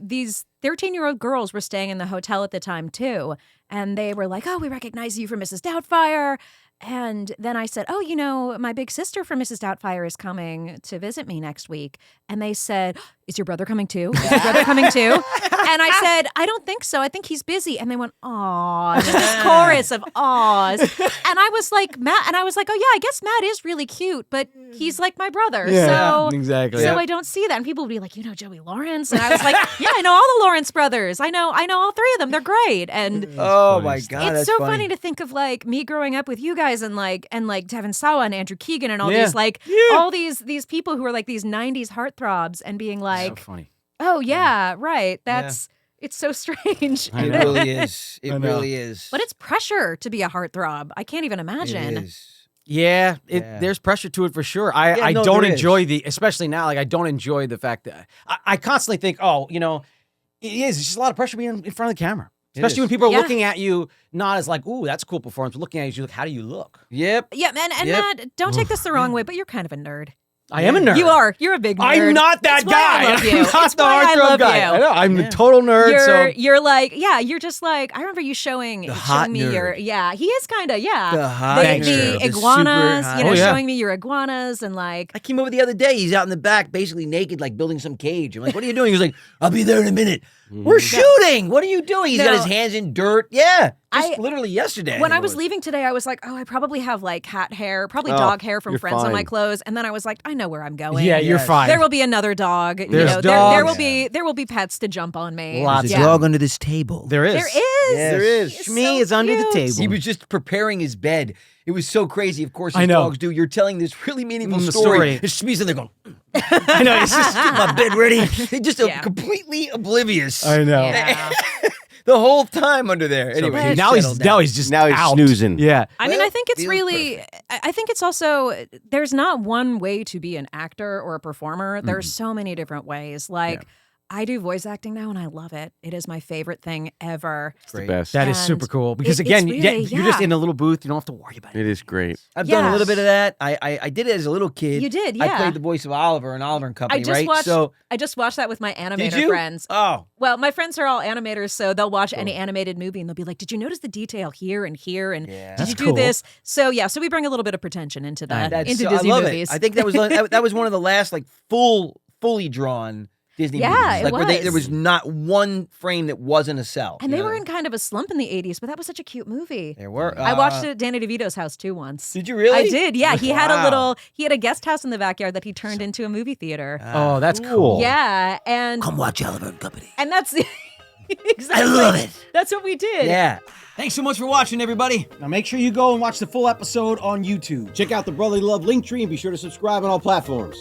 These 13-year-old girls were staying in the hotel at the time, too. And they were like, oh, we recognize you from Mrs. Doubtfire. And then I said, oh, you know, my big sister from Mrs. Doubtfire is coming to visit me next week. And they said, is your brother coming too? Is your brother coming too? And I said, I don't think so. I think he's busy. And they went, aw, this chorus of awes. And I was like, Matt, and I was like, oh yeah, I guess Matt is really cute, but he's like my brother. Yeah, exactly. So I don't see that. And people would be like, you know Joey Lawrence? And I was like, yeah, I know all the Lawrence brothers. I know all three of them. They're great. And oh my God, it's that's so funny to think of like me growing up with you guys and Devin Sawa and Andrew Keegan and all these all these people who are like these 90s heartthrobs and being like, so funny. Oh yeah, right. It's so strange. It really is. It really is. But it's pressure to be a heartthrob. I can't even imagine. It is. Yeah, there's pressure to it for sure. I don't enjoy especially now, like I don't enjoy the fact that I constantly think, oh, you know, it's just a lot of pressure being in front of the camera. Especially when people are looking at you, not as like, ooh, that's a cool performance, but looking at you, like, how do you look? Yep. Yeah, man, and Matt, don't take this the wrong way, but you're kind of a nerd. I am a nerd. You are. You're a big nerd. I'm not that guy. I love you. I'm not the heartthrob guy. I know. I'm a total nerd. You're like, you're just like, I remember you showing me nerd. he is kind of, The hot the iguanas, showing me your iguanas and like. I came over the other day. He's out in the back, basically naked, like building some cage. I'm like, what are you doing? He's like, I'll be there in a minute. We're shooting. What are you doing? He's got his hands in dirt. Yeah. Just literally yesterday. When I was leaving today, I was like, oh, I probably have like cat hair, probably dog hair from friends on my clothes. And then I was like, I know where I'm going. Yeah, you're fine. There will be another dog. There's dogs. There will be pets to jump on me. There's a dog under this table. There is. There is. Yes. There is. Shmi is under the table. He was just preparing his bed. It was so crazy. Of course, his dogs do. You're telling this really meaningful story. And Shmi's in there going, I know. He's just get my bed ready. They're just completely oblivious. I know. Yeah. The whole time under there. Anyway, now he's just out. Snoozing. Yeah. I mean, I think it's really, I think it's also, there's not one way to be an actor or a performer. There's so many different ways. Like, I do voice acting now and I love it. It is my favorite thing ever. It's the best. That is super cool. Because again, you're just in a little booth. You don't have to worry about it. It is great. I've done a little bit of that. I did it as a little kid. You did, I played the voice of Oliver in Oliver and Company, I just watched that with my animator friends. Oh. Well, my friends are all animators, so they'll watch any animated movie and they'll be like, did you notice the detail here and here? And did you do this? So so we bring a little bit of pretension into Disney I love movies. It. I think that was one of the last like fully drawn Disney movies. It was. There was not one frame that wasn't a cell. And they were in kind of a slump in the 80s, but that was such a cute movie. There were. I watched it at Danny DeVito's house too once. Did you really? I did, yeah. He had a guest house in the backyard that he turned into a movie theater. Oh, that's cool. Yeah, and come watch Oliver and Company. And that's exactly. I love it. That's what we did. Yeah. Thanks so much for watching, everybody. Now make sure you go and watch the full episode on YouTube. Check out the Brotherly Love link tree and be sure to subscribe on all platforms.